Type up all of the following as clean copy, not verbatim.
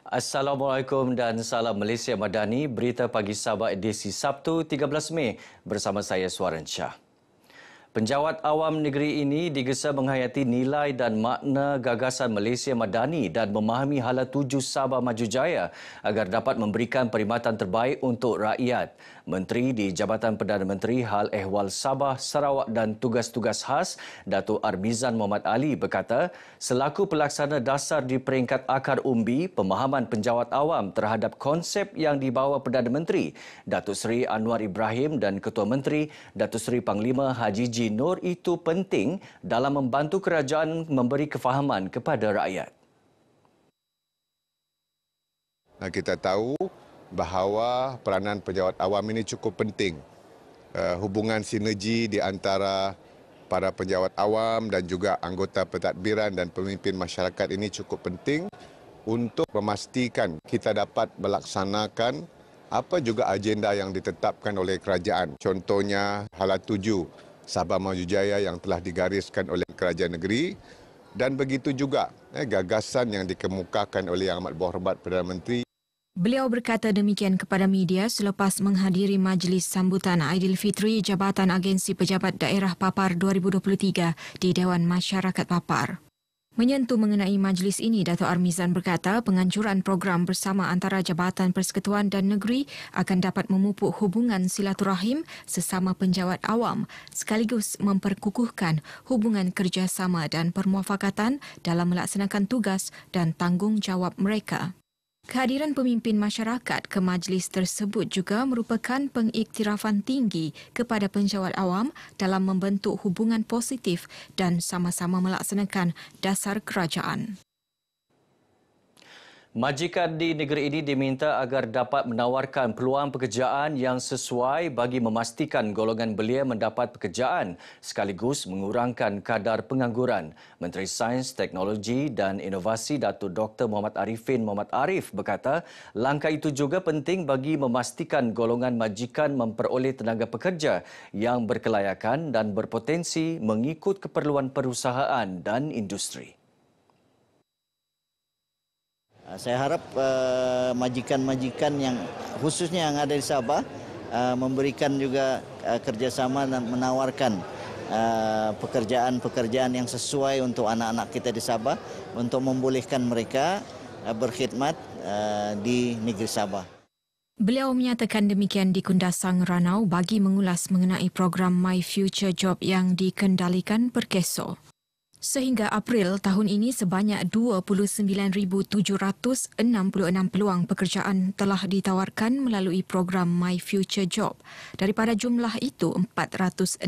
Assalamualaikum dan salam Malaysia Madani. Berita Pagi Sabah edisi Sabtu 13 Mei bersama saya Suaran Shah. Penjawat awam negeri ini digesa menghayati nilai dan makna gagasan Malaysia Madani dan memahami hala tuju Sabah Maju Jaya agar dapat memberikan perkhidmatan terbaik untuk rakyat. Menteri di Jabatan Perdana Menteri Hal Ehwal Sabah, Sarawak dan Tugas-Tugas Khas, Datuk Armizan Muhammad Ali berkata, selaku pelaksana dasar di peringkat akar umbi, pemahaman penjawat awam terhadap konsep yang dibawa Perdana Menteri, Datuk Seri Anwar Ibrahim dan Ketua Menteri, Datuk Seri Panglima Haji Ji Nur itu penting dalam membantu kerajaan memberi kefahaman kepada rakyat. Kita tahu bahawa peranan penjawat awam ini cukup penting. Hubungan sinergi di antara para penjawat awam dan juga anggota pentadbiran dan pemimpin masyarakat ini cukup penting untuk memastikan kita dapat melaksanakan apa juga agenda yang ditetapkan oleh kerajaan. Contohnya hala tuju Sabah Maju Jaya yang telah digariskan oleh kerajaan negeri dan begitu juga gagasan yang dikemukakan oleh Yang Amat Berhormat Perdana Menteri. Beliau berkata demikian kepada media selepas menghadiri majlis sambutan Aidilfitri Jabatan Agensi Pejabat Daerah Papar 2023 di Dewan Masyarakat Papar. Menyentuh mengenai majlis ini, Datuk Armizan berkata penganjuran program bersama antara Jabatan Persekutuan dan Negeri akan dapat memupuk hubungan silaturahim sesama penjawat awam sekaligus memperkukuhkan hubungan kerjasama dan permuafakatan dalam melaksanakan tugas dan tanggungjawab mereka. Kehadiran pemimpin masyarakat ke majlis tersebut juga merupakan pengiktirafan tinggi kepada penjawat awam dalam membentuk hubungan positif dan sama-sama melaksanakan dasar kerajaan. Majikan di negeri ini diminta agar dapat menawarkan peluang pekerjaan yang sesuai bagi memastikan golongan belia mendapat pekerjaan sekaligus mengurangkan kadar pengangguran. Menteri Sains, Teknologi dan Inovasi Datuk Dr. Muhammad Arifin Muhammad Arif berkata, langkah itu juga penting bagi memastikan golongan majikan memperoleh tenaga pekerja yang berkelayakan dan berpotensi mengikut keperluan perusahaan dan industri. Saya harap majikan-majikan yang khususnya yang ada di Sabah memberikan juga kerjasama dan menawarkan pekerjaan-pekerjaan yang sesuai untuk anak-anak kita di Sabah untuk membolehkan mereka berkhidmat di negeri Sabah. Beliau menyatakan demikian di Kundasang Ranau bagi mengulas mengenai program My Future Job yang dikendalikan Perkeso. Sehingga April tahun ini sebanyak 29,766 peluang pekerjaan telah ditawarkan melalui program My Future Job. Daripada jumlah itu, 467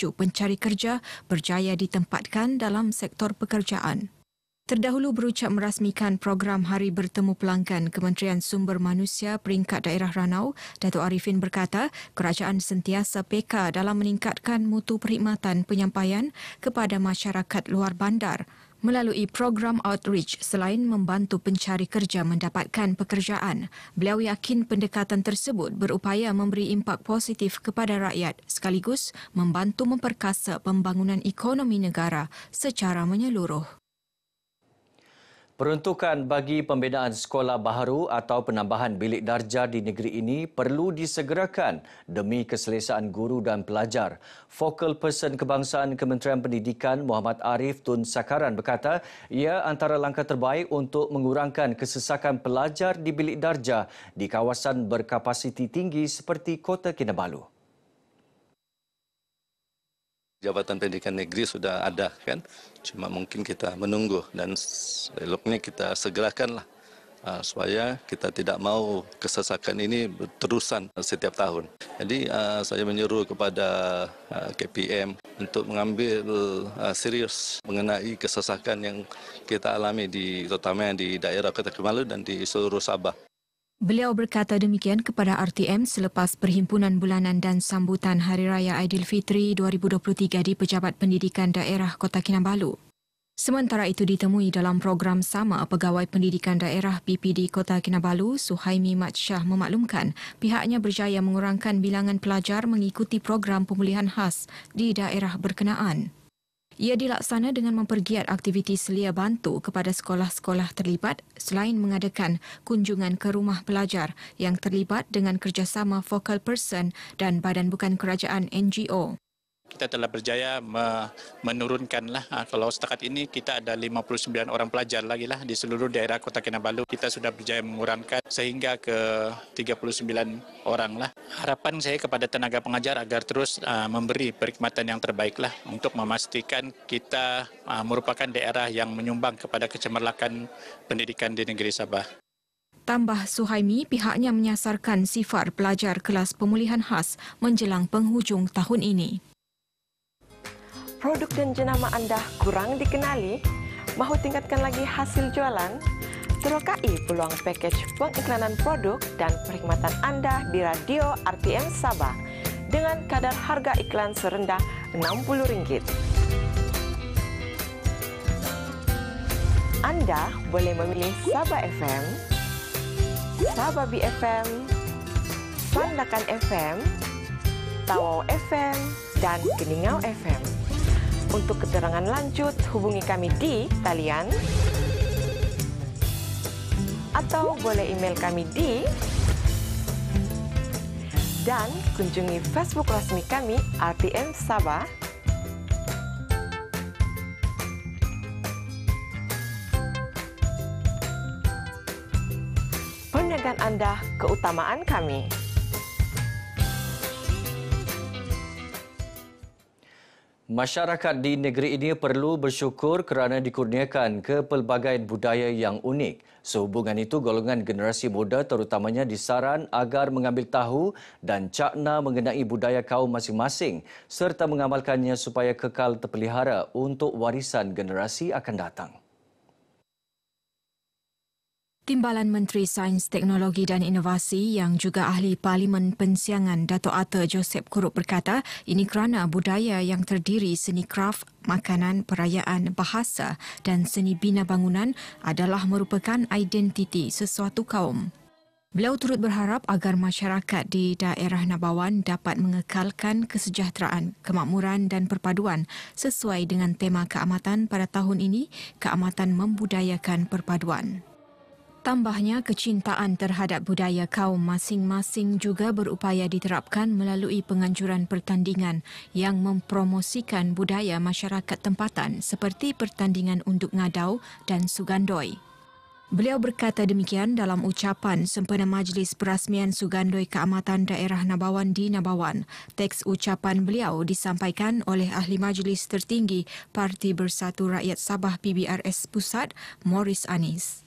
pencari kerja berjaya ditempatkan dalam sektor pekerjaan. Terdahulu berucap merasmikan program Hari Bertemu Pelanggan Kementerian Sumber Manusia Peringkat Daerah Ranau, Datuk Arifin berkata kerajaan sentiasa peka dalam meningkatkan mutu perkhidmatan penyampaian kepada masyarakat luar bandar melalui program outreach selain membantu pencari kerja mendapatkan pekerjaan. Beliau yakin pendekatan tersebut berupaya memberi impak positif kepada rakyat sekaligus membantu memperkasa pembangunan ekonomi negara secara menyeluruh. Peruntukan bagi pembinaan sekolah baharu atau penambahan bilik darjah di negeri ini perlu disegerakan demi keselesaan guru dan pelajar. Focal Person Kebangsaan Kementerian Pendidikan Muhammad Arif Tun Sakaran berkata ia antara langkah terbaik untuk mengurangkan kesesakan pelajar di bilik darjah di kawasan berkapasiti tinggi seperti Kota Kinabalu. Jabatan Pendidikan Negeri sudah ada kan, cuma mungkin kita menunggu dan eloknya kita segerakanlah supaya kita tidak mau kesesakan ini berterusan setiap tahun. Jadi saya menyeru kepada KPM untuk mengambil serius mengenai kesesakan yang kita alami terutama di daerah Kota Kinabalu dan di seluruh Sabah. Beliau berkata demikian kepada RTM selepas Perhimpunan Bulanan dan Sambutan Hari Raya Aidilfitri 2023 di Pejabat Pendidikan Daerah Kota Kinabalu. Sementara itu ditemui dalam program sama, Pegawai Pendidikan Daerah PPD Kota Kinabalu, Suhaimi Mat Shah memaklumkan pihaknya berjaya mengurangkan bilangan pelajar mengikuti program pemulihan khas di daerah berkenaan. Ia dilaksana dengan mempergiat aktiviti selia bantu kepada sekolah-sekolah terlibat selain mengadakan kunjungan ke rumah pelajar yang terlibat dengan kerjasama focal person dan badan bukan kerajaan NGO. Kita telah berjaya menurunkanlah, kalau setakat ini kita ada 59 orang pelajar lagi lah di seluruh daerah Kota Kinabalu. Kita sudah berjaya mengurangkan sehingga ke 39 orang lah. Harapan saya kepada tenaga pengajar agar terus memberi perkhidmatan yang terbaik lah untuk memastikan kita merupakan daerah yang menyumbang kepada kecemerlakan pendidikan di negeri Sabah. Tambah Suhaimi, pihaknya menyasarkan sifar pelajar kelas pemulihan khas menjelang penghujung tahun ini. Produk dan jenama anda kurang dikenali? Mahu tingkatkan lagi hasil jualan? Terokai peluang pakej pengiklanan produk dan perkhidmatan anda di Radio RTM Sabah dengan kadar harga iklan serendah RM60. Anda boleh memilih Sabah FM, Sabah BFM, Sandakan FM, Tawau FM dan Keningau FM. Untuk keterangan lanjut, hubungi kami di talian atau boleh email kami di dan kunjungi Facebook rasmi kami RTM Sabah. Perniagaan anda keutamaan kami. Masyarakat di negeri ini perlu bersyukur kerana dikurniakan kepelbagaian budaya yang unik. Sehubungan itu, golongan generasi muda terutamanya disaran agar mengambil tahu dan cakna mengenai budaya kaum masing-masing serta mengamalkannya supaya kekal terpelihara untuk warisan generasi akan datang. Timbalan Menteri Sains, Teknologi dan Inovasi yang juga ahli Parlimen Pensiangan Dato' Arthur Joseph Kurup berkata, ini kerana budaya yang terdiri seni kraf, makanan, perayaan, bahasa dan seni bina bangunan adalah merupakan identiti sesuatu kaum. Beliau turut berharap agar masyarakat di daerah Nabawan dapat mengekalkan kesejahteraan, kemakmuran dan perpaduan sesuai dengan tema keamatan pada tahun ini, keamatan membudayakan perpaduan. Tambahnya, kecintaan terhadap budaya kaum masing-masing juga berupaya diterapkan melalui penganjuran pertandingan yang mempromosikan budaya masyarakat tempatan seperti pertandingan unduk ngadau dan sugandoi. Beliau berkata demikian dalam ucapan sempena Majlis Perasmian Sugandoi Keamatan Daerah Nabawan di Nabawan. Teks ucapan beliau disampaikan oleh Ahli Majlis Tertinggi Parti Bersatu Rakyat Sabah PBRS Pusat, Morris Anis.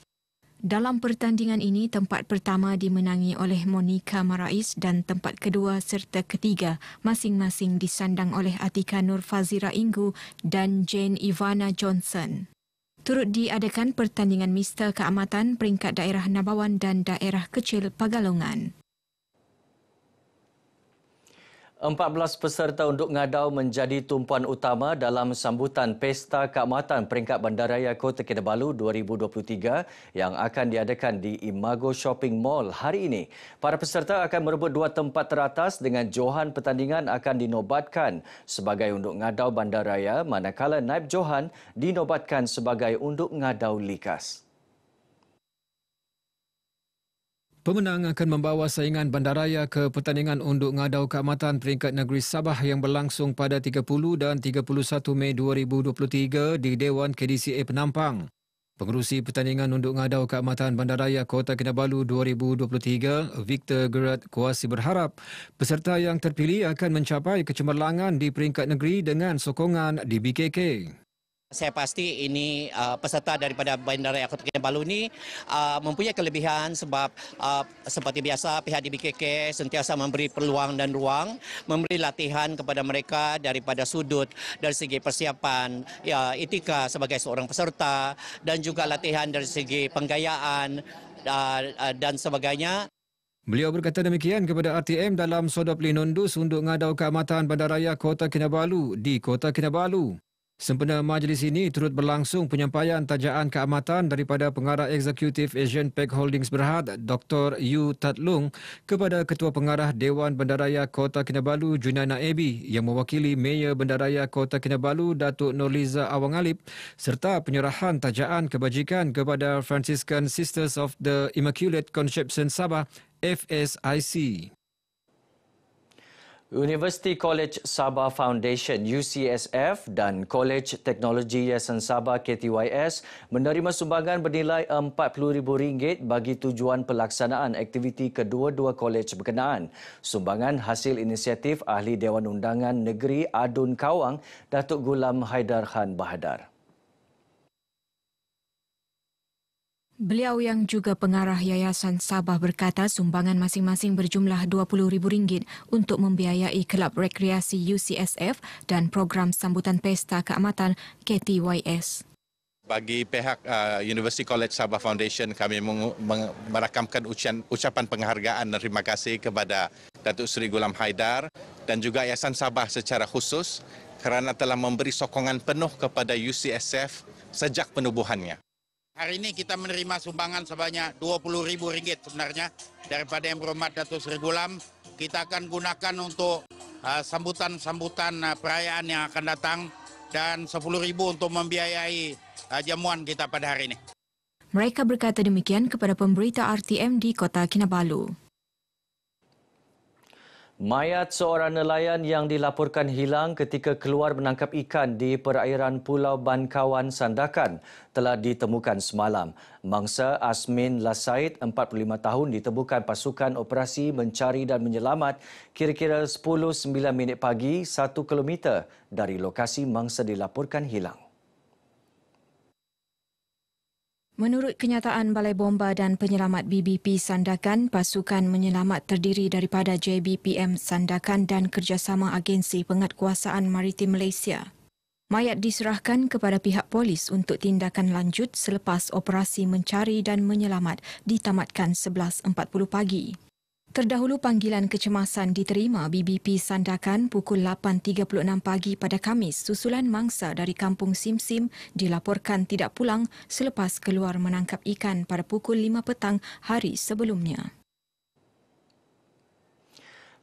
Dalam pertandingan ini, tempat pertama dimenangi oleh Monica Marais dan tempat kedua serta ketiga masing-masing disandang oleh Atika Nur Fazira Inggu dan Jane Ivana Johnson. Turut diadakan pertandingan Mister Keamatan peringkat daerah Nabawan dan daerah kecil Pagalongan. 14 peserta unduk ngadau menjadi tumpuan utama dalam sambutan Pesta Keamatan Peringkat Bandaraya Kota Kinabalu 2023 yang akan diadakan di Imago Shopping Mall hari ini. Para peserta akan merebut 2 tempat teratas dengan johan pertandingan akan dinobatkan sebagai unduk ngadau bandaraya manakala naib johan dinobatkan sebagai unduk ngadau likas. Pemenang akan membawa saingan bandaraya ke pertandingan unduk ngadau keamatan peringkat negeri Sabah yang berlangsung pada 30 dan 31 Mei 2023 di Dewan KDCA Penampang. Pengerusi pertandingan unduk ngadau keamatan bandaraya Kota Kinabalu 2023, Victor Gerard Kuasi berharap peserta yang terpilih akan mencapai kecemerlangan di peringkat negeri dengan sokongan di BKK. Saya pasti ini peserta daripada Bandaraya Kota Kinabalu ini mempunyai kelebihan sebab seperti biasa pihak DBKK sentiasa memberi peluang dan ruang, memberi latihan kepada mereka daripada sudut dari segi persiapan, etika sebagai seorang peserta dan juga latihan dari segi penggayaan dan sebagainya. Beliau berkata demikian kepada RTM dalam sodop linundus unduk ngadau keamatan Bandaraya Kota Kinabalu di Kota Kinabalu. Sempena majlis ini turut berlangsung penyampaian tajaan keamatan daripada Pengarah Eksekutif Asian Pac Holdings Berhad, Dr. Yu Tat Lung, kepada Ketua Pengarah Dewan Bandaraya Kota Kinabalu, Junaina Ebi, yang mewakili Mayor Bandaraya Kota Kinabalu, Datuk Nurliza Awang Alip, serta penyerahan tajaan kebajikan kepada Franciscan Sisters of the Immaculate Conception Sabah, FSIC. University College Sabah Foundation UCSF dan College Teknologi Yayasan Sabah KTYS menerima sumbangan bernilai RM40,000 bagi tujuan pelaksanaan aktiviti kedua-dua kolej berkenaan. Sumbangan hasil inisiatif Ahli Dewan Undangan Negeri Adun Kawang, Datuk Gulam Haidar Khan Bahadar. Beliau yang juga pengarah Yayasan Sabah berkata sumbangan masing-masing berjumlah RM20,000 untuk membiayai Kelab Rekreasi UCSF dan program sambutan Pesta Keamatan KTYS. Bagi pihak University College Sabah Foundation, kami merakamkan ucapan penghargaan dan terima kasih kepada Datuk Seri Gulam Haidar dan juga Yayasan Sabah secara khusus kerana telah memberi sokongan penuh kepada UCSF sejak penubuhannya. Hari ini kita menerima sumbangan sebanyak RM20,000 sebenarnya daripada Yang Berhormat Datuk Seri Gulam. Kita akan gunakan untuk sambutan-sambutan perayaan yang akan datang dan RM10,000 untuk membiayai jamuan kita pada hari ini. Mereka berkata demikian kepada pemberita RTM di Kota Kinabalu. Mayat seorang nelayan yang dilaporkan hilang ketika keluar menangkap ikan di perairan Pulau Bankawan, Sandakan telah ditemukan semalam. Mangsa Asmin Lasaid, 45 tahun, ditemukan pasukan operasi mencari dan menyelamat kira-kira 10:09 pagi 1 kilometer dari lokasi mangsa dilaporkan hilang. Menurut kenyataan Balai Bomba dan Penyelamat BBP Sandakan, pasukan menyelamat terdiri daripada JBPM Sandakan dan kerjasama Agensi Penguatkuasaan Maritim Malaysia. Mayat diserahkan kepada pihak polis untuk tindakan lanjut selepas operasi mencari dan menyelamat ditamatkan 11:40 pagi. Terdahulu panggilan kecemasan diterima BBP Sandakan pukul 8.36 pagi pada Khamis susulan mangsa dari Kampung Simsim dilaporkan tidak pulang selepas keluar menangkap ikan pada pukul 5 petang hari sebelumnya.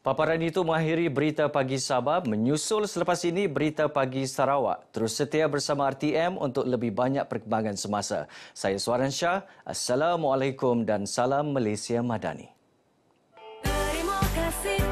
Paparan itu mengakhiri Berita Pagi Sabah. Menyusul selepas ini Berita Pagi Sarawak. Terus setia bersama RTM untuk lebih banyak perkembangan semasa. Saya Suaran Shah. Assalamualaikum dan salam Malaysia Madani. Terima kasih.